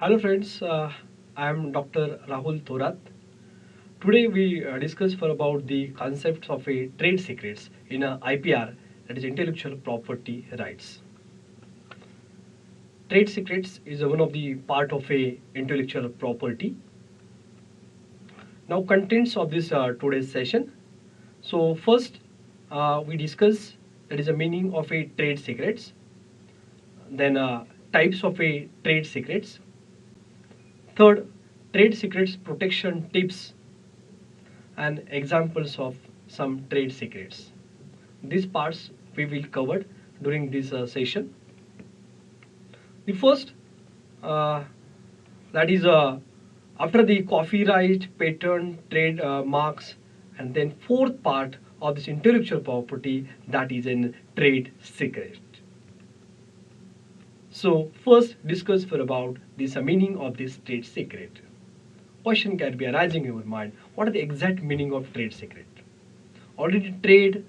Hello friends, I am Dr. Rahul Thorat. Today we discuss for about the concepts of a trade secrets in a IPR, that is intellectual property rights. Trade secrets is one of the part of a intellectual property. Now contents of this today's session. So first we discuss that is the meaning of a trade secrets, then types of a trade secrets. Third, trade secrets protection tips and examples of some trade secrets. These parts we will cover during this session. The first, uh, that is after the copyright, patent, trade marks, and then fourth part of this intellectual property, that is in trade secret. So first discuss for about this meaning of this trade secret. Question can be arising in your mind: what are the exact meaning of trade secret? Already trade,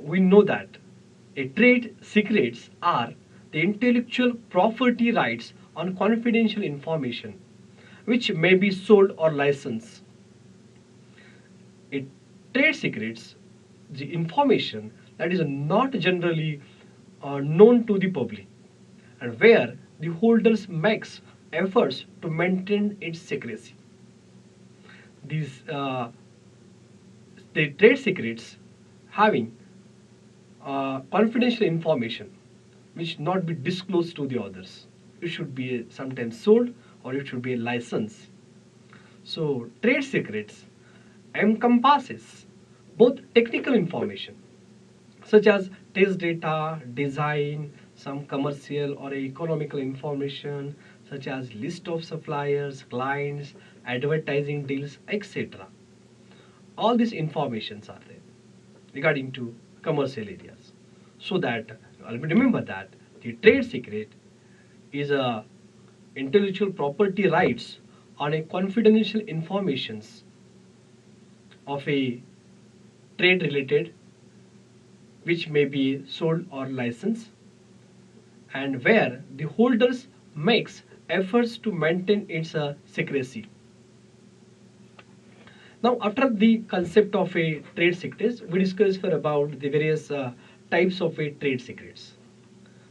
we know that a trade secrets are the intellectual property rights on confidential information which may be sold or licensed. A trade secrets the information that is not generally known to the public and where the holders makes efforts to maintain its secrecy. These the trade secrets having confidential information which not be disclosed to the others. It should be sometimes sold or it should be a license. So trade secrets encompasses both technical information such as test data, design, some commercial or economical information such as list of suppliers, clients, advertising deals, etc. All these informations are there regarding to commercial areas. So that remember that the trade secret is a intellectual property rights on a confidential informations of a trade related which may be sold or licensed and where the holders makes efforts to maintain its secrecy. Now after the concept of a trade secrets, we discuss for about the various types of a trade secrets.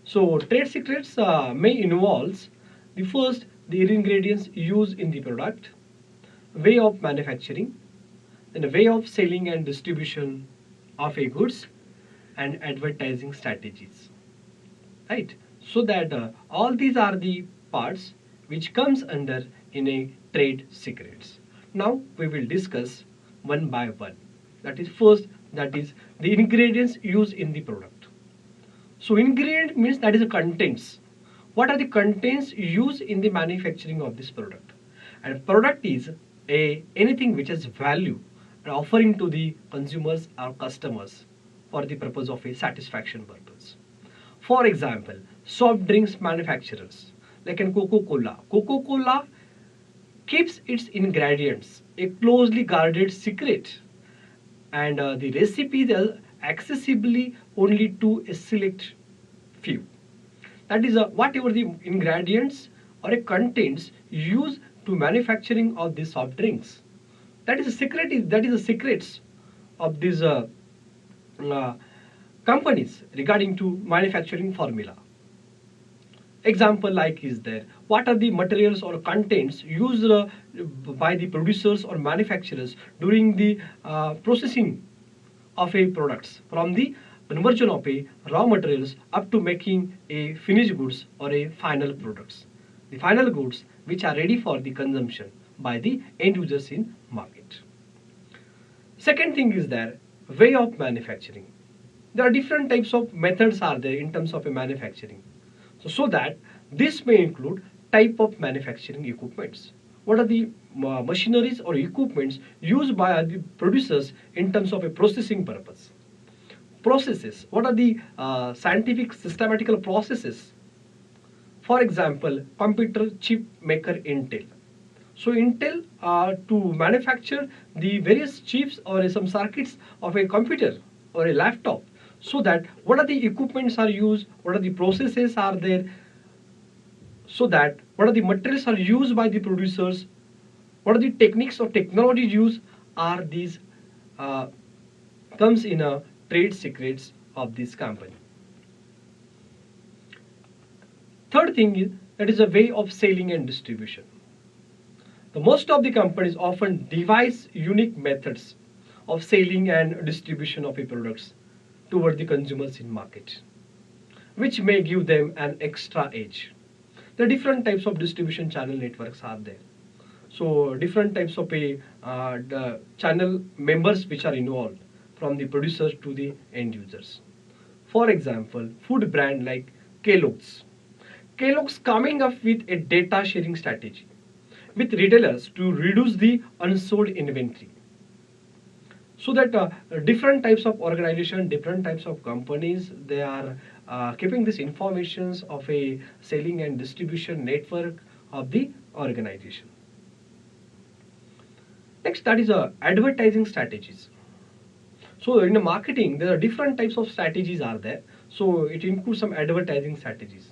So trade secrets may involve the first the ingredients used in the product, way of manufacturing, then a way of selling and distribution of a goods and advertising strategies, right? So that all these are the parts which comes under in a trade secrets. Now we will discuss one by one. That is first, that is the ingredients used in the product. So ingredient means that is the contents. What are the contents used in the manufacturing of this product? And product is a anything which has value and offering to the consumers or customers for the purpose of a satisfaction purpose. For example, soft drinks manufacturers like in Coca-Cola. Coca-Cola keeps its ingredients a closely guarded secret and the recipes are accessibly only to a select few. That is whatever the ingredients or a contents used to manufacturing of these soft drinks. That is a secret. That is the secrets of these uh, companies regarding to manufacturing formula. Example like is there. What are the materials or contents used by the producers or manufacturers during the processing of a products from the conversion of a raw materials up to making a finished goods or a final products. The final goods which are ready for the consumption by the end users in market. Second thing is there way of manufacturing. There are different types of methods are there in terms of a manufacturing. So that this may include type of manufacturing equipments. What are the machineries or equipments used by the producers in terms of a processing purpose? Processes. What are the scientific systematical processes? For example, computer chip maker Intel. So Intel to manufacture the various chips or some circuits of a computer or a laptop, so that what are the equipments are used, what are the processes are there, so that what are the materials are used by the producers, what are the techniques or technology used, are these uh, comes in a trade secrets of this company. Third thing is that is a way of selling and distribution. The most of the companies often devise unique methods of selling and distribution of a products toward the consumers in market, which may give them an extra edge. The different types of distribution channel networks are there. So different types of the channel members which are involved from the producers to the end users. For example, food brand like Kellogg's. Kellogg's coming up with a data sharing strategy with retailers to reduce the unsold inventory. So that different types of organization, different types of companies, they are keeping this informations of a selling and distribution network of the organization. Next, that is advertising strategies. So in the marketing, there are different types of strategies are there. So it includes some advertising strategies.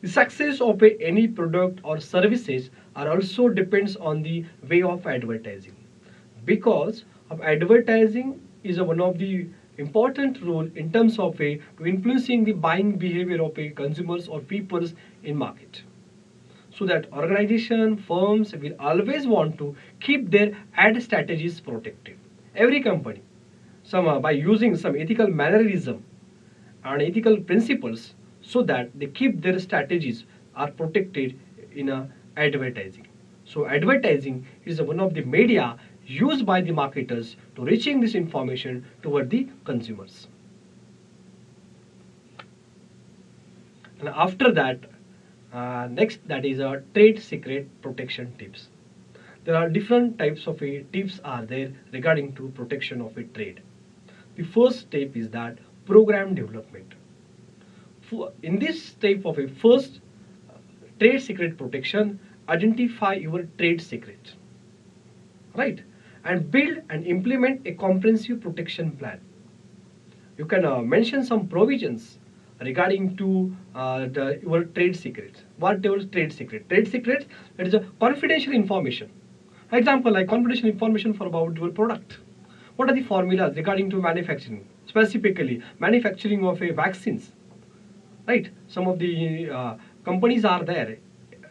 The success of any product or services are also depends on the way of advertising, because of advertising is one of the important role in terms of to influencing the buying behavior of consumers or peoples in market. So that organization firms will always want to keep their ad strategies protected. Every company, some by using some ethical mannerism and ethical principles, so that they keep their strategies are protected in advertising. So advertising is one of the media used by the marketers to reaching this information toward the consumers. And after that, next, that is a trade secret protection tips. There are different types of tips are there regarding to protection of a trade. The first step is that program development. In this type of a first trade secret protection, identify your trade secret, right, and build and implement a comprehensive protection plan. You can mention some provisions regarding to your trade secrets. Whatever trade secret, trade secrets, that is a confidential information. Example like confidential information for about your product. What are the formulas regarding to manufacturing, specifically manufacturing of a vaccines, right? Some of the companies are there.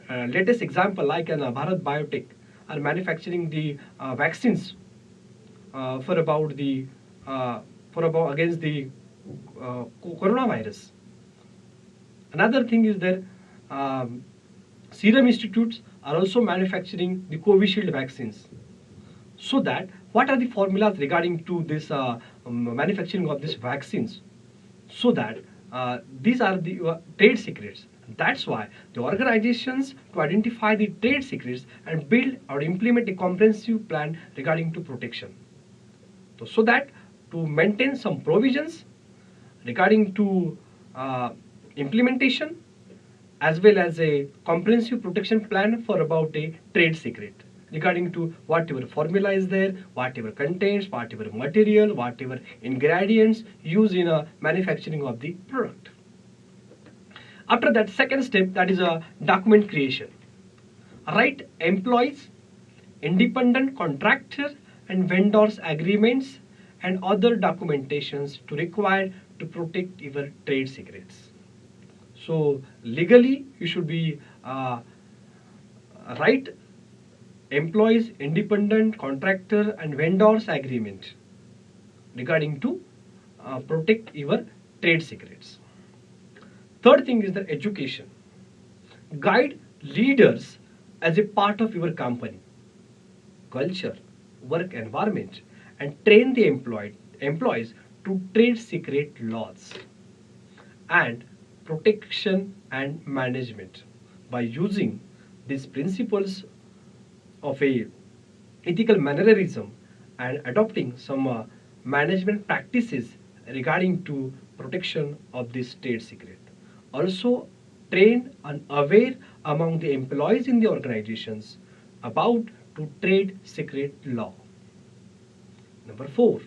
Latest example like Bharat Biotech are manufacturing the vaccines for about the for about against the coronavirus. Another thing is that serum institutes are also manufacturing the Covishield vaccines. So that what are the formulas regarding to this manufacturing of these vaccines, so that these are the trade secrets. That's why the organizations to identify the trade secrets and build or implement a comprehensive plan regarding to protection. So that to maintain some provisions regarding to implementation, as well as a comprehensive protection plan for about a trade secret regarding to whatever formula is there, whatever contents, whatever material, whatever ingredients used in a manufacturing of the product. After that, second step, that is a document creation. Write employees, independent contractor and vendors agreements and other documentations to require to protect your trade secrets. So legally you should be write employees, independent contractor and vendors agreement regarding to protect your trade secrets. Third thing is the education. Guide leaders as a part of your company, culture, work environment, and train the employees to trade secret laws and protection and management by using these principles of a ethical mannerism and adopting some management practices regarding to protection of this trade secret. Also train and aware among the employees in the organizations about to trade secret law. Number 4,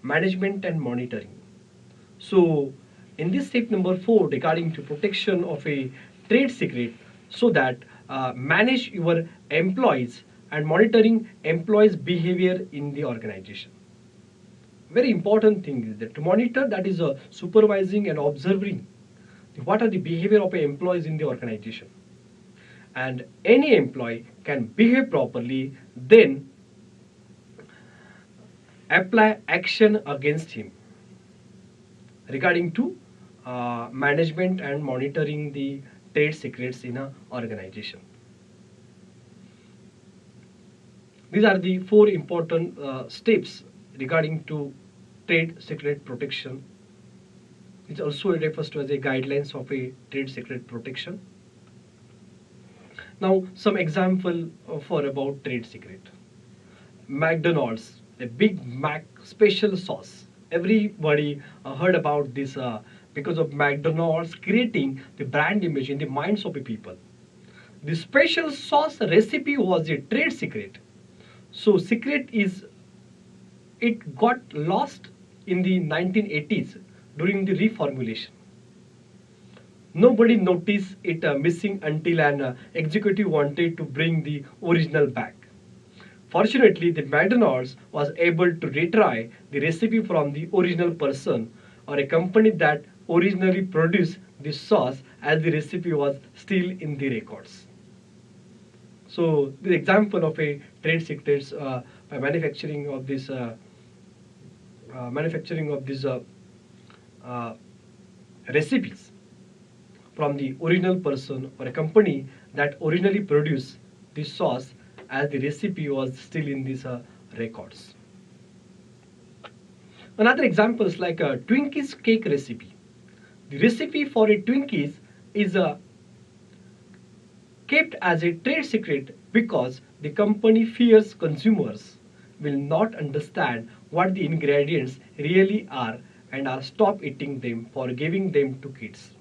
management and monitoring. So in this step number 4 regarding to protection of a trade secret, so that manage your employees and monitoring employees behavior in the organization. Very important thing is that to monitor, that is supervising and observing what are the behavior of employees in the organization, and any employee can behave properly, then apply action against him regarding to management and monitoring the trade secrets in a organization. These are the four important steps regarding to trade secret protection. It also refers to as a guidelines of a trade secret protection. Now, some example for about trade secret. McDonald's, a Big Mac special sauce. Everybody heard about this because of McDonald's creating the brand image in the minds of the people. The special sauce recipe was a trade secret. So secret is, it got lost in the 1980s during the reformulation. Nobody noticed it missing until an executive wanted to bring the original back. Fortunately, the McDonald's was able to retry the recipe from the original person or a company that originally produced the sauce, as the recipe was still in the records. So the example of a trade secrets by manufacturing of these recipes from the original person or a company that originally produced the sauce, as the recipe was still in these records. Another example is like a Twinkies cake recipe. The recipe for a Twinkies is kept as a trade secret because the company fears consumers will not understand what the ingredients really are and are stop eating them for giving them to kids.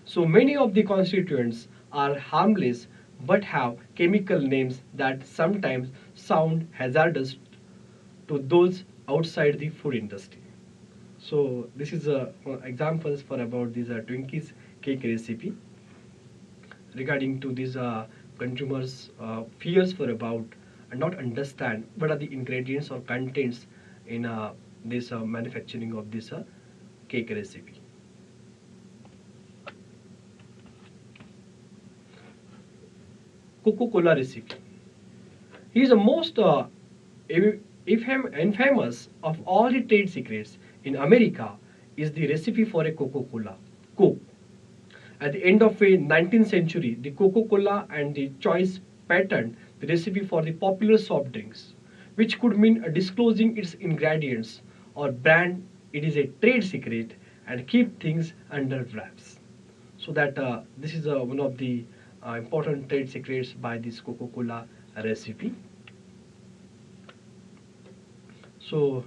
So many of the constituents are harmless but have chemical names that sometimes sound hazardous to those outside the food industry. So this is examples for about these Twinkies cake recipe. Regarding to these consumers fears for about and not understand what are the ingredients or contents in this manufacturing of this cake recipe. Coca-Cola recipe. He is the most infamous of all the trade secrets in America is the recipe for a Coca-Cola, Coke. At the end of the 19th century, the Coca-Cola and the Choice patented the recipe for the popular soft drinks, which could mean disclosing its ingredients or brand it is a trade secret and keep things under wraps. So that this is one of the important trade secrets by this Coca-Cola recipe. So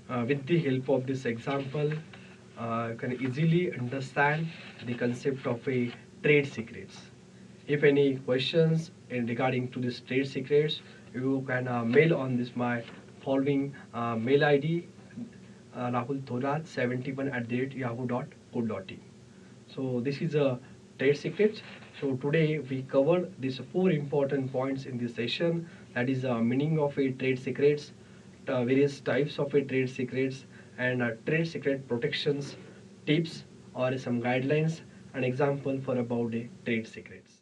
with the help of this example, you can easily understand the concept of a trade secrets. If any questions in regarding to this trade secrets, you can mail on this my following mail ID, Rahul Thorat 71@yahoo.co.in. So this is a trade secrets. So today we covered these four important points in this session. That is meaning of a trade secrets, various types of a trade secrets, and trade secret protections tips or some guidelines, an example for about a trade secrets.